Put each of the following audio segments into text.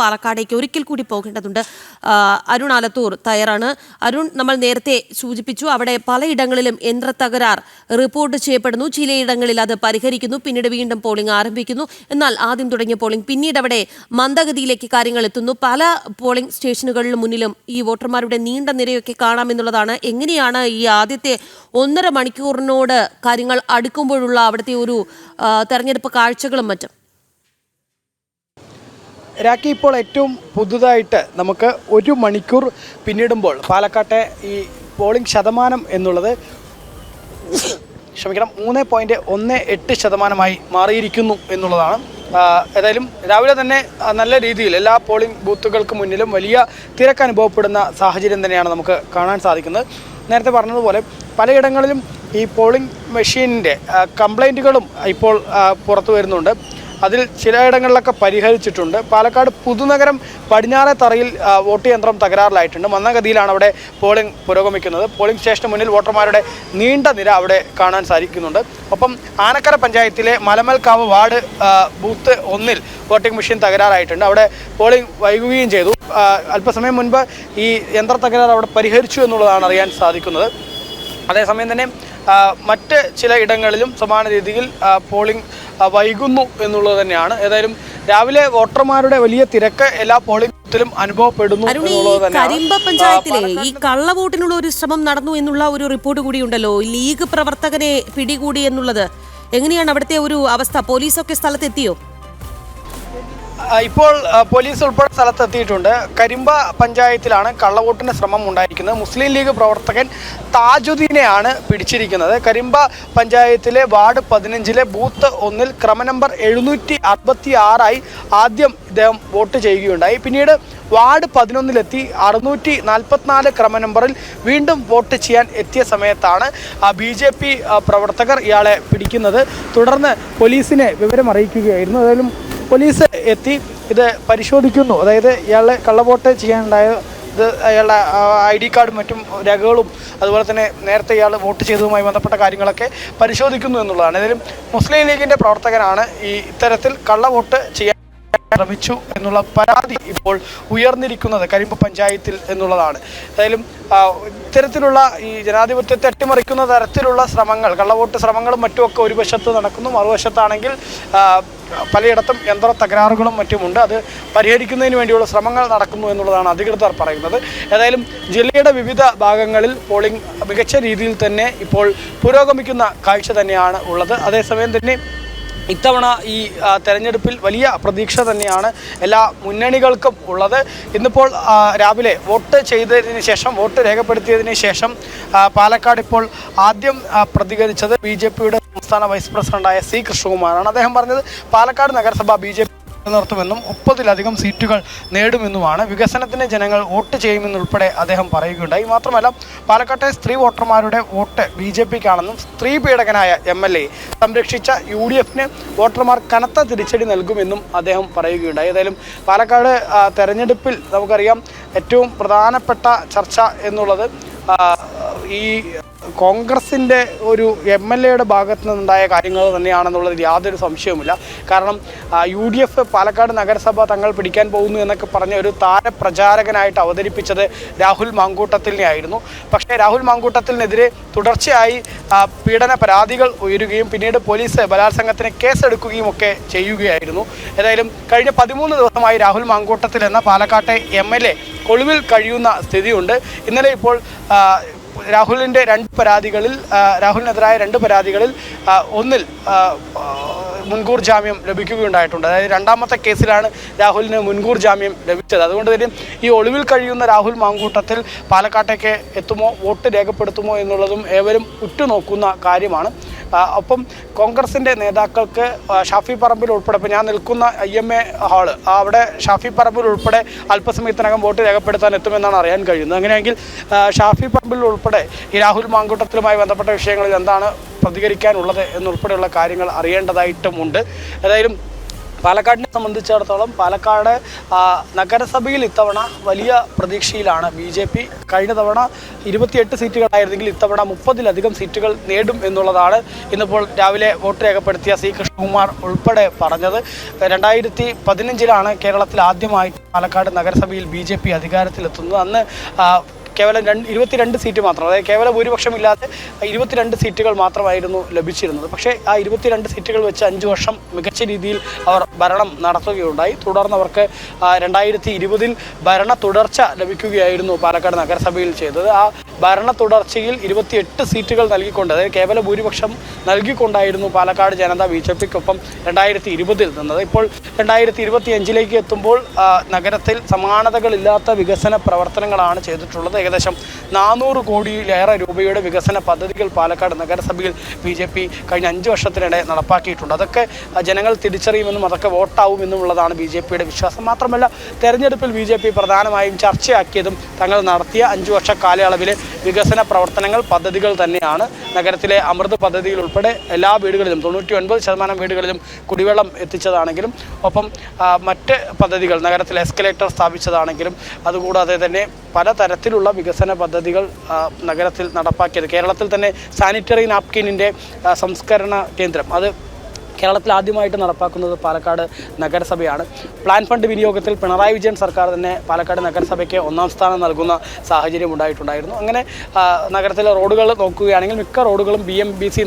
പാലക്കാടേക്ക് ഒരിക്കൽ കൂടി പോകേണ്ടതുണ്ട്. അരുൺ ആലത്തൂർ തയ്യാറാണ്. അരുൺ, നമ്മൾ നേരത്തെ സൂചിപ്പിച്ചു, അവിടെ പലയിടങ്ങളിലും യന്ത്ര തകരാർ റിപ്പോർട്ട് ചെയ്യപ്പെടുന്നു. ചിലയിടങ്ങളിൽ അത് പരിഹരിക്കുന്നു, പിന്നീട് വീണ്ടും പോളിംഗ് ആരംഭിക്കുന്നു. എന്നാൽ ആദ്യം തുടങ്ങിയ പോളിംഗ് പിന്നീട് അവിടെ മന്ദഗതിയിലേക്ക് കാര്യങ്ങൾ എത്തുന്നു. പല പോളിംഗ് സ്റ്റേഷനുകളിലും മുന്നിലും ഈ വോട്ടർമാരുടെ നീണ്ട നിരയൊക്കെ കാണാമെന്നുള്ളതാണ്. എങ്ങനെയാണ് ഈ ആദ്യത്തെ 1.5 മണിക്കൂറിനോട് കാര്യങ്ങൾ അടുക്കുമ്പോഴുള്ള അവിടുത്തെ ഒരു തെരഞ്ഞെടുപ്പ് കാഴ്ചകളും മറ്റും? രാഖി, ഇപ്പോൾ ഏറ്റവും പുതുതായിട്ട് നമുക്ക് 1 മണിക്കൂർ പിന്നിടുമ്പോൾ പാലക്കാട്ടെ ഈ പോളിംഗ് ശതമാനം എന്നുള്ളത് 3.18% മാറിയിരിക്കുന്നു എന്നുള്ളതാണ്. ഏതായാലും രാവിലെ തന്നെ നല്ല രീതിയിൽ എല്ലാ പോളിംഗ് ബൂത്തുകൾക്ക് മുന്നിലും വലിയ തിരക്ക് അനുഭവപ്പെടുന്ന സാഹചര്യം തന്നെയാണ് നമുക്ക് കാണാൻ സാധിക്കുന്നത്. നേരത്തെ പറഞ്ഞതുപോലെ പലയിടങ്ങളിലും ഈ പോളിംഗ് മെഷീനിൻ്റെ കംപ്ലൈൻറ്റുകളും ഇപ്പോൾ പുറത്തു വരുന്നുണ്ട്. അതിൽ ചിലയിടങ്ങളിലൊക്കെ പരിഹരിച്ചിട്ടുണ്ട്. പാലക്കാട് പുതുനഗരം പടിഞ്ഞാറെ തറയിൽ വോട്ട് യന്ത്രം തകരാറിലായിട്ടുണ്ട്. മന്ദഗതിയിലാണ് അവിടെ പോളിംഗ് പുരോഗമിക്കുന്നത്. പോളിംഗ് സ്റ്റേഷന് മുന്നിൽ വോട്ടർമാരുടെ നീണ്ട നിര അവിടെ കാണാൻ സാധിക്കുന്നുണ്ട്. ഒപ്പം ആനക്കര പഞ്ചായത്തിലെ Malamalkkavu ward booth 1 voting machine തകരാറായിട്ടുണ്ട്. അവിടെ പോളിംഗ് വൈകുകയും ചെയ്തു. അല്പസമയം മുൻപ് ഈ യന്ത്ര തകരാർ അവിടെ പരിഹരിച്ചു എന്നുള്ളതാണ് അറിയാൻ സാധിക്കുന്നത്. അതേസമയം തന്നെ മറ്റ് ചില ഇടങ്ങളിലും സമാന രീതിയിൽ പോളിംഗ് വൈകുന്നു എന്നുള്ളത് തന്നെയാണ്. ഏതായാലും രാവിലെ വോട്ടർമാരുടെ വലിയ തിരക്ക് എല്ലാ പോളിംഗ് ബൂത്തിലും അനുഭവപ്പെടുന്നു എന്നുള്ളത് തന്നെയാണ്. കരിമ്പ പഞ്ചായത്തിലെ ഈ കള്ളവോട്ടിനുള്ള ഒരു ശ്രമം നടന്നു എന്നുള്ള ഒരു റിപ്പോർട്ട് കൂടിയുണ്ടല്ലോ. ലീഗ് പ്രവർത്തകരെ പിടികൂടി എന്നുള്ളത് എങ്ങനെയാണ് അവിടുത്തെ ഒരു അവസ്ഥ? പോലീസൊക്കെ സ്ഥലത്തെത്തിയോ? ഇപ്പോൾ പോലീസ് ഉൾപ്പെടെ സ്ഥലത്തെത്തിയിട്ടുണ്ട്. കരിമ്പ പഞ്ചായത്തിലാണ് കള്ളവോട്ടിൻ്റെ ശ്രമം ഉണ്ടായിരിക്കുന്നത്. മുസ്ലിം ലീഗ് പ്രവർത്തകൻ താജുദ്ദീനെയാണ് പിടിച്ചിരിക്കുന്നത്. കരിമ്പ പഞ്ചായത്തിലെ വാർഡ് 15 ബൂത്ത് 1 ക്രമ നമ്പർ 766 ആദ്യം ഇദ്ദേഹം വോട്ട് ചെയ്യുകയുണ്ടായി. പിന്നീട് വാർഡ് 11 644 ക്രമ നമ്പറിൽ വീണ്ടും വോട്ട് ചെയ്യാൻ എത്തിയ സമയത്താണ് BJP പ്രവർത്തകർ ഇയാളെ പിടിക്കുന്നത്. തുടർന്ന് പോലീസിനെ വിവരം അറിയിക്കുകയായിരുന്നു. ഏതായാലും പോലീസ് എത്തി ഇത് പരിശോധിക്കുന്നു. അതായത് ഇയാളെ കള്ളവോട്ട് ചെയ്യാനുണ്ടായത് അയാളുടെ ID കാർഡും മറ്റും രേഖകളും അതുപോലെ തന്നെ നേരത്തെ ഇയാൾ വോട്ട് ചെയ്തതുമായി ബന്ധപ്പെട്ട കാര്യങ്ങളൊക്കെ പരിശോധിക്കുന്നു എന്നുള്ളതാണ്. ഏതായാലും മുസ്ലിം ലീഗിൻ്റെ പ്രവർത്തകനാണ് ഈ ഇത്തരത്തിൽ കള്ളവോട്ട് ചെയ്യാൻ ശ്രമിച്ചു എന്നുള്ള പരാതി ഇപ്പോൾ ഉയർന്നിരിക്കുന്നത് കരിമ്പ പഞ്ചായത്തിൽ എന്നുള്ളതാണ്. ഏതായാലും ഇത്തരത്തിലുള്ള ഈ ജനാധിപത്യത്തെ അട്ടിമറിക്കുന്ന തരത്തിലുള്ള ശ്രമങ്ങൾ, കള്ളവോട്ട് ശ്രമങ്ങളും മറ്റുമൊക്കെ ഒരു വശത്ത് നടക്കുന്നു. മറുവശത്താണെങ്കിൽ പലയിടത്തും യന്ത്ര തകരാറുകളും മറ്റുമുണ്ട്. അത് പരിഹരിക്കുന്നതിന് വേണ്ടിയുള്ള ശ്രമങ്ങൾ നടക്കുന്നു എന്നുള്ളതാണ് അധികൃതർ പറയുന്നത്. ഏതായാലും ജില്ലയുടെ വിവിധ ഭാഗങ്ങളിൽ പോളിംഗ് മികച്ച രീതിയിൽ തന്നെ ഇപ്പോൾ പുരോഗമിക്കുന്ന കാഴ്ച തന്നെയാണ് ഉള്ളത്. അതേസമയം തന്നെ ഇത്തവണ ഈ തെരഞ്ഞെടുപ്പിൽ വലിയ പ്രതീക്ഷ തന്നെയാണ് എല്ലാ മുന്നണികൾക്കും ഉള്ളത്. ഇന്നിപ്പോൾ രാവിലെ വോട്ട് ചെയ്തതിന് ശേഷം, വോട്ട് രേഖപ്പെടുത്തിയതിന് ശേഷം പാലക്കാട് ഇപ്പോൾ ആദ്യം പ്രതികരിച്ചത് BJPയുടെ സംസ്ഥാന വൈസ് പ്രസിഡന്റായ C കൃഷ്ണകുമാറാണ്. അദ്ദേഹം പറഞ്ഞത് പാലക്കാട് നഗരസഭ BJP നിർത്തുമെന്നും 30-ലധികം സീറ്റുകൾ നേടുമെന്നുമാണ്. വികസനത്തിന് ജനങ്ങൾ വോട്ട് ചെയ്യുമെന്നുൾപ്പെടെ അദ്ദേഹം പറയുകയുണ്ടായി. മാത്രമല്ല പാലക്കാട്ടെ സ്ത്രീ വോട്ടർമാരുടെ വോട്ട് BJPക്കാണെന്നും സ്ത്രീ പീഡകനായ MLA സംരക്ഷിച്ച UDFന് വോട്ടർമാർ കനത്ത തിരിച്ചടി നൽകുമെന്നും അദ്ദേഹം പറയുകയുണ്ടായി. ഏതായാലും പാലക്കാട് തെരഞ്ഞെടുപ്പിൽ നമുക്കറിയാം ഏറ്റവും പ്രധാനപ്പെട്ട ചർച്ച എന്നുള്ളത് ഈ കോൺഗ്രസിൻ്റെ ഒരു MLAയുടെ ഭാഗത്തു നിന്നുണ്ടായ കാര്യങ്ങൾ തന്നെയാണെന്നുള്ളതിൽ യാതൊരു സംശയവുമില്ല. കാരണം UDF പാലക്കാട് നഗരസഭ തങ്ങൾ പിടിക്കാൻ പോകുന്നു എന്നൊക്കെ പറഞ്ഞ ഒരു താരപ്രചാരകനായിട്ട് അവതരിപ്പിച്ചത് രാഹുൽ മാങ്കൂട്ടത്തിലിനെ ആയിരുന്നു. പക്ഷേ രാഹുൽ മാങ്കൂട്ടത്തിനെതിരെ തുടർച്ചയായി പീഡന പരാതികൾ ഉയരുകയും പിന്നീട് പോലീസ് ബലാത്സംഗത്തിന് കേസെടുക്കുകയും ഒക്കെ ചെയ്യുകയായിരുന്നു. ഏതായാലും കഴിഞ്ഞ 13 ദിവസമായി രാഹുൽ മാങ്കൂട്ടത്തിൽ എന്ന പാലക്കാട്ടെ MLA ഒളിവിൽ കഴിയുന്ന സ്ഥിതിയുണ്ട്. ഇന്നലെ ഇപ്പോൾ രാഹുലിനെതിരായ 2 പരാതികളിൽ ഒന്നിൽ മുൻകൂർ ജാമ്യം ലഭിക്കുകയുണ്ടായിട്ടുണ്ട്. അതായത് 2ാമത്തെ കേസിലാണ് രാഹുലിന് മുൻകൂർ ജാമ്യം ലഭിച്ചത്. അതുകൊണ്ട് തന്നെ ഈ ഒളിവിൽ കഴിയുന്ന രാഹുൽ മാങ്കൂട്ടത്തിൽ പാലക്കാട്ടേക്ക് എത്തുമോ, വോട്ട് രേഖപ്പെടുത്തുമോ എന്നുള്ളതും ഏവരും ഉറ്റുനോക്കുന്ന കാര്യമാണ്. ഒപ്പം കോൺഗ്രസിൻ്റെ നേതാക്കൾക്ക് ഷാഫി പറമ്പിൽ ഉൾപ്പെടെ, ഇപ്പോൾ ഞാൻ നിൽക്കുന്ന IMA ഹാള്, അവിടെ ഷാഫി പറമ്പിൽ ഉൾപ്പെടെ അല്പസമയത്തിനകം വോട്ട് രേഖപ്പെടുത്താൻ എത്തുമെന്നാണ് അറിയാൻ കഴിയുന്നത്. അങ്ങനെയെങ്കിൽ ഷാഫി പറമ്പിൽ ഉൾപ്പെടെ ഈ രാഹുൽ മാങ്കൂട്ടത്തിലുമായി ബന്ധപ്പെട്ട വിഷയങ്ങളിൽ എന്താണ് പ്രതികരിക്കാനുള്ളത് എന്നുൾപ്പെടെയുള്ള കാര്യങ്ങൾ അറിയേണ്ടതായിട്ടുമുണ്ട്. ഏതായാലും പാലക്കാടിനെ സംബന്ധിച്ചിടത്തോളം പാലക്കാട് നഗരസഭയിൽ ഇത്തവണ വലിയ പ്രതീക്ഷയിലാണ് BJP. കഴിഞ്ഞ തവണ 28 സീറ്റുകളായിരുന്നെങ്കിൽ ഇത്തവണ 30-ലധികം സീറ്റുകൾ നേടും എന്നുള്ളതാണ് ഇന്നിപ്പോൾ രാവിലെ വോട്ട് രേഖപ്പെടുത്തിയ C. കൃഷ്ണകുമാർ ഉൾപ്പെടെ പറഞ്ഞത്. 2015-ലാണ് കേരളത്തിൽ ആദ്യമായിട്ട് പാലക്കാട് നഗരസഭയിൽ BJP അധികാരത്തിലെത്തുന്നത്. അന്ന് കേവലം 22 സീറ്റ് മാത്രം, അതായത് കേവല ഭൂരിപക്ഷമില്ലാതെ 22 സീറ്റുകൾ മാത്രമായിരുന്നു ലഭിച്ചിരുന്നത്. പക്ഷേ ആ 22 സീറ്റുകൾ വെച്ച് 5 വർഷം മികച്ച രീതിയിൽ അവർ ഭരണം നടത്തുകയുണ്ടായി. തുടർന്ന് അവർക്ക് 2020-ൽ ഭരണ തുടർച്ച ലഭിക്കുകയായിരുന്നു പാലക്കാട് നഗരസഭയിൽ ചെയ്തത്. ആ ഭരണ തുടർച്ചയിൽ 28 സീറ്റുകൾ നൽകിക്കൊണ്ട്, അതായത് കേവല ഭൂരിപക്ഷം നൽകിക്കൊണ്ടായിരുന്നു പാലക്കാട് ജനത BJPക്കൊപ്പം 2020-ൽ നിന്നത്. ഇപ്പോൾ 2025-ലേക്ക് എത്തുമ്പോൾ നഗരത്തിൽ സമാനതകളില്ലാത്ത വികസന പ്രവർത്തനങ്ങളാണ് ചെയ്തിട്ടുള്ളത്. ഏകദേശം 400 കോടിയിലേറെ രൂപയുടെ വികസന പദ്ധതികൾ പാലക്കാട് നഗരസഭയിൽ BJP കഴിഞ്ഞ 5 വർഷത്തിനിടെ നടപ്പാക്കിയിട്ടുണ്ട്. അതൊക്കെ ജനങ്ങൾ തിരിച്ചറിയുമെന്നും അതൊക്കെ വോട്ടാവുമെന്നുമുള്ളതാണ് BJPയുടെ വിശ്വാസം. മാത്രമല്ല, തെരഞ്ഞെടുപ്പിൽ BJP പ്രധാനമായും ചർച്ചയാക്കിയതും തങ്ങൾ നടത്തിയ 5 വർഷ കാലയളവിലെ വികസന പ്രവർത്തനങ്ങൾ, പദ്ധതികൾ തന്നെയാണ്. നഗരത്തിലെ അമൃത് പദ്ധതിയിൽ ഉൾപ്പെടെ എല്ലാ വീടുകളിലും 99% വീടുകളിലും കുടിവെള്ളം എത്തിച്ചതാണെങ്കിലും, ഒപ്പം മറ്റ് പദ്ധതികൾ നഗരത്തിൽ എസ്കലേറ്റർ സ്ഥാപിച്ചതാണെങ്കിലും, അതുകൂടാതെ തന്നെ പലതരത്തിലുള്ള വികസന പദ്ധതികൾ നഗരത്തിൽ നടപ്പാക്കിയത്. കേരളത്തിൽ തന്നെ സാനിറ്ററി നാപ്കിനിൻ്റെ സംസ്കരണ കേന്ദ്രം അത് കേരളത്തിൽ ആദ്യമായിട്ട് നടപ്പാക്കുന്നത് പാലക്കാട് നഗരസഭയാണ്. പ്ലാൻ ഫണ്ട് വിനിയോഗത്തിൽ പിണറായി വിജയൻ സർക്കാർ തന്നെ പാലക്കാട് നഗരസഭയ്ക്ക് 1ാം സ്ഥാനം നൽകുന്ന സാഹചര്യം ഉണ്ടായിട്ടുണ്ടായിരുന്നു. അങ്ങനെ നഗരത്തിലെ റോഡുകൾ നോക്കുകയാണെങ്കിൽ മിക്ക റോഡുകളും BMBC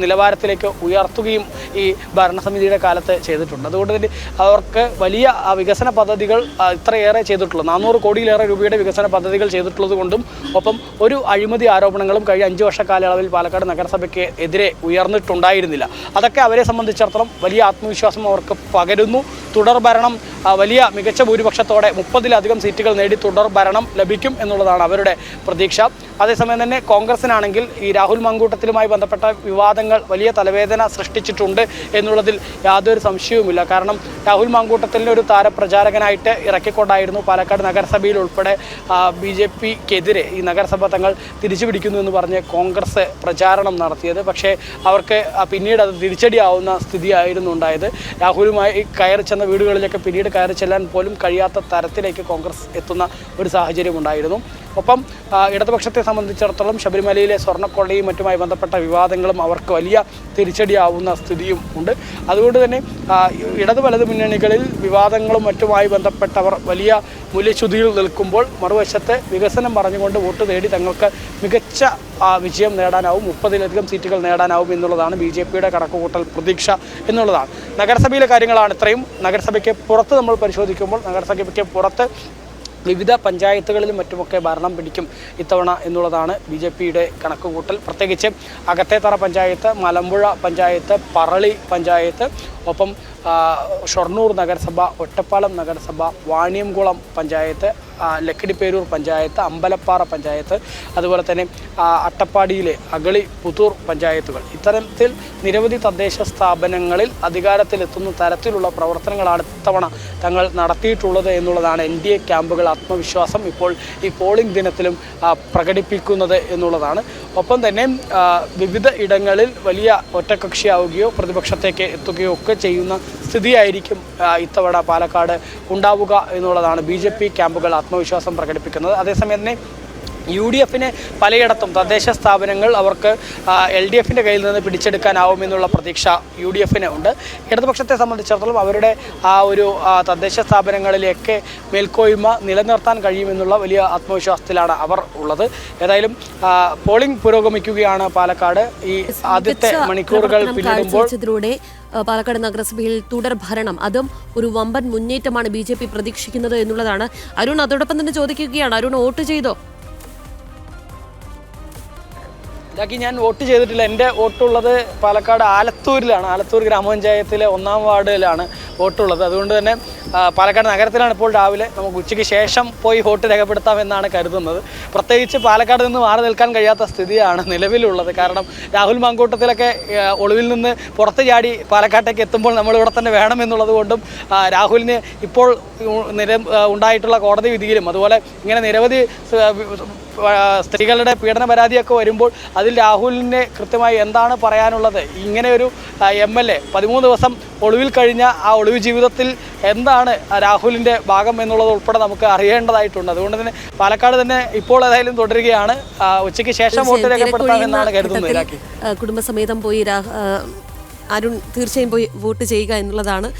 നിലവാരത്തിലേക്ക് ഉയർത്തുകയും ഈ ഭരണസമിതിയുടെ കാലത്ത് ചെയ്തിട്ടുണ്ട്. അതുകൊണ്ട് തന്നെ അവർക്ക് വലിയ വികസന പദ്ധതികൾ ഇത്രയേറെ ചെയ്തിട്ടുള്ളത്, 400 കോടിയിലേറെ രൂപയുടെ വികസന പദ്ധതികൾ ചെയ്തിട്ടുള്ളത് കൊണ്ടും, ഒപ്പം ഒരു അഴിമതി ആരോപണങ്ങളും കഴിഞ്ഞ 5 വർഷ കാലയളവിൽ പാലക്കാട് നഗരസഭയ്ക്ക് എതിരെ ഉയർന്നിട്ടുണ്ടായിരുന്നില്ല. അതൊക്കെ അവരെ സംബന്ധിച്ചിടത്തോളം വലിയ ആത്മവിശ്വാസം അവർക്ക് പകരുന്നു. തുടർ ഭരണം വലിയ മികച്ച ഭൂരിപക്ഷത്തോടെ 30-ലധികം സീറ്റുകൾ നേടി തുടർ ഭരണം ലഭിക്കും എന്നുള്ളതാണ് അവരുടെ പ്രതീക്ഷ. അതേസമയം തന്നെ കോൺഗ്രസിനാണെങ്കിൽ ഈ രാഹുൽ മാങ്കൂട്ടത്തിലുമായി ബന്ധപ്പെട്ട വിവാദങ്ങൾ വലിയ തലവേദന സൃഷ്ടിച്ചിട്ടുണ്ട് എന്നുള്ളതിൽ യാതൊരു സംശയവുമില്ല. കാരണം രാഹുൽ മാങ്കൂട്ടത്തിൻ്റെ ഒരു താരപ്രചാരകനായിട്ട് ഇറക്കിക്കൊണ്ടായിരുന്നു പാലക്കാട് നഗരസഭയിൽ ഉൾപ്പെടെ BJPക്കെതിരെ ഈ നഗരസഭ തങ്ങൾ തിരിച്ചു പിടിക്കുന്നു എന്ന് പറഞ്ഞ് കോൺഗ്രസ് പ്രചാരണം നടത്തിയത്. പക്ഷേ അവർക്ക് പിന്നീട് അത് തിരിച്ചടിയാവുന്ന സ്ഥിതിയായിരുന്നു ഉണ്ടായത്. രാഹുലുമായി കയറി ചെന്ന വീടുകളിലൊക്കെ പിന്നീട് കയറി ചെല്ലാൻ പോലും കഴിയാത്ത തരത്തിലേക്ക് കോൺഗ്രസ് എത്തുന്ന ഒരു സാഹചര്യം ഉണ്ടായിരുന്നു. ഒപ്പം ഇടതുപക്ഷത്തെ സംബന്ധിച്ചിടത്തോളം ശബരിമലയിലെ സ്വർണ്ണക്കൊള്ളയും മറ്റുമായി ബന്ധപ്പെട്ട വിവാദങ്ങളും അവർക്ക് വലിയ തിരിച്ചടിയാവുന്ന സ്ഥിതിയും ഉണ്ട്. അതുകൊണ്ട് തന്നെ ഇടതു വലതു മുന്നണികളിൽ വിവാദങ്ങളും മറ്റുമായി ബന്ധപ്പെട്ടവർ വലിയ മൂല്യച്യുതിയിൽ നിൽക്കുമ്പോൾ, മറുവശത്ത് വികസനം പറഞ്ഞുകൊണ്ട് വോട്ട് നേടി തങ്ങൾക്ക് മികച്ച വിജയം നേടാനാവും, 30-ലധികം സീറ്റുകൾ നേടാനാവും എന്നുള്ളതാണ് BJPയുടെ കണക്കുകൂട്ടൽ പ്രതീക്ഷ എന്നുള്ളതാണ്. നഗരസഭയിലെ കാര്യങ്ങളാണ് ഇത്രയും. നഗരസഭയ്ക്ക് പുറത്ത് നമ്മൾ പരിശോധിക്കുമ്പോൾ നഗരസഭയ്ക്ക് പുറത്ത് വിവിധ പഞ്ചായത്തുകളിലും മറ്റുമൊക്കെ ഭരണം പിടിക്കും ഇത്തവണ എന്നുള്ളതാണ് BJPയുടെ കണക്കുകൂട്ടൽ. പ്രത്യേകിച്ച് അകത്തേത്തറ പഞ്ചായത്ത്, മലമ്പുഴ പഞ്ചായത്ത്, പറളി പഞ്ചായത്ത്, ഒപ്പം ഷൊർണൂർ നഗരസഭ, ഒറ്റപ്പാലം നഗരസഭ, വാണിയംകുളം പഞ്ചായത്ത്, ലക്കിടിപ്പേരൂർ പഞ്ചായത്ത്, അമ്പലപ്പാറ പഞ്ചായത്ത്, അതുപോലെ തന്നെ അട്ടപ്പാടിയിലെ അഗളി, പുത്തൂർ പഞ്ചായത്തുകൾ, ഇത്തരത്തിൽ നിരവധി തദ്ദേശ സ്ഥാപനങ്ങളിൽ അധികാരത്തിലെത്തുന്ന തരത്തിലുള്ള പ്രവർത്തനങ്ങളാണ് ഇത്തവണ തങ്ങൾ നടത്തിയിട്ടുള്ളത് എന്നുള്ളതാണ് NDA ക്യാമ്പുകൾ ആത്മവിശ്വാസം ഇപ്പോൾ ഈ പോളിംഗ് ദിനത്തിലും പ്രകടിപ്പിക്കുന്നത് എന്നുള്ളതാണ്. ഒപ്പം തന്നെ വിവിധ ഇടങ്ങളിൽ വലിയ ഒറ്റക്കക്ഷിയാവുകയോ പ്രതിപക്ഷത്തേക്ക് എത്തുകയോ ഒക്കെ ചെയ്യുന്ന സ്ഥിതിയായിരിക്കും ഇത്തവണ പാലക്കാട് ഉണ്ടാവുക എന്നുള്ളതാണ് BJP ക്യാമ്പുകൾ ആത്മവിശ്വാസം പ്രകടിപ്പിക്കുന്നത്. അതേസമയം തന്നെ UDFിനെ പലയിടത്തും തദ്ദേശ സ്ഥാപനങ്ങൾ അവർക്ക് LDFിൻ്റെ കയ്യിൽ നിന്ന് പിടിച്ചെടുക്കാനാവുമെന്നുള്ള പ്രതീക്ഷ UDFിന് ഉണ്ട്. ഇടതുപക്ഷത്തെ സംബന്ധിച്ചിടത്തോളം അവരുടെ ആ ഒരു തദ്ദേശ സ്ഥാപനങ്ങളിലേക്ക് മേൽക്കോയ്മ നിലനിർത്താൻ കഴിയുമെന്നുള്ള വലിയ ആത്മവിശ്വാസത്തിലാണ് അവർ ഉള്ളത്. ഏതായാലും പോളിംഗ് പുരോഗമിക്കുകയാണ് പാലക്കാട്. ഈ ആദ്യത്തെ മണിക്കൂറുകൾ പിന്നിടുമ്പോൾ പാലക്കാട് നഗരസഭയിൽ തുടർ ഭരണം, അതും ഒരു വമ്പൻ മുന്നേറ്റമാണ് BJP പ്രതീക്ഷിക്കുന്നത് എന്നുള്ളതാണ്. അരുൺ അതോടൊപ്പം തന്നെ ചോദിക്കുകയാണ്, അരുൺ വോട്ട് ചെയ്തോ? ഇതാക്കി ഞാൻ വോട്ട് ചെയ്തിട്ടില്ല. എൻ്റെ വോട്ടുള്ളത് പാലക്കാട് ആലത്തൂരിലാണ്. ആലത്തൂർ ഗ്രാമപഞ്ചായത്തിലെ 1ാം വാർഡിലാണ് വോട്ടുള്ളത്. അതുകൊണ്ട് തന്നെ പാലക്കാട് നഗരത്തിലാണ് ഇപ്പോൾ രാവിലെ. നമുക്ക് ഉച്ചയ്ക്ക് ശേഷം പോയി വോട്ട് രേഖപ്പെടുത്താമെന്നാണ് കരുതുന്നത്. പ്രത്യേകിച്ച് പാലക്കാട് നിന്ന് മാറി നിൽക്കാൻ കഴിയാത്ത സ്ഥിതിയാണ് നിലവിലുള്ളത്. കാരണം രാഹുൽ മാങ്കൂട്ടത്തിലൊക്കെ ഒളിവിൽ നിന്ന് പുറത്ത് ചാടി പാലക്കാട്ടേക്ക് എത്തുമ്പോൾ നമ്മളിവിടെ തന്നെ വേണമെന്നുള്ളത് കൊണ്ടും രാഹുലിന് ഇപ്പോൾ ഉണ്ടായിട്ടുള്ള കോടതി വിധിയിലും അതുപോലെ ഇങ്ങനെ നിരവധി സ്ത്രീകളുടെ പീഡന പരാതിയൊക്കെ വരുമ്പോൾ അതിൽ രാഹുലിന് കൃത്യമായി എന്താണ് പറയാനുള്ളത്, ഇങ്ങനെ ഒരു MLA 13 ദിവസം ഒളിവിൽ കഴിഞ്ഞ ആ ഒളിവ് ജീവിതത്തിൽ എന്താണ് രാഹുലിൻ്റെ ഭാഗം എന്നുള്ളത് ഉൾപ്പെടെ നമുക്ക് അറിയേണ്ടതായിട്ടുണ്ട്. അതുകൊണ്ട് തന്നെ പാലക്കാട് തന്നെ ഇപ്പോൾ ഏതായാലും തുടരുകയാണ്. ഉച്ചയ്ക്ക് ശേഷം വോട്ട് രേഖപ്പെടുത്താമെന്നാണ് കരുതുന്നത്. കുടുംബസമേതം പോയി അരുൺ തീർച്ചയായും പോയി വോട്ട് ചെയ്യുക എന്നുള്ളതാണ്.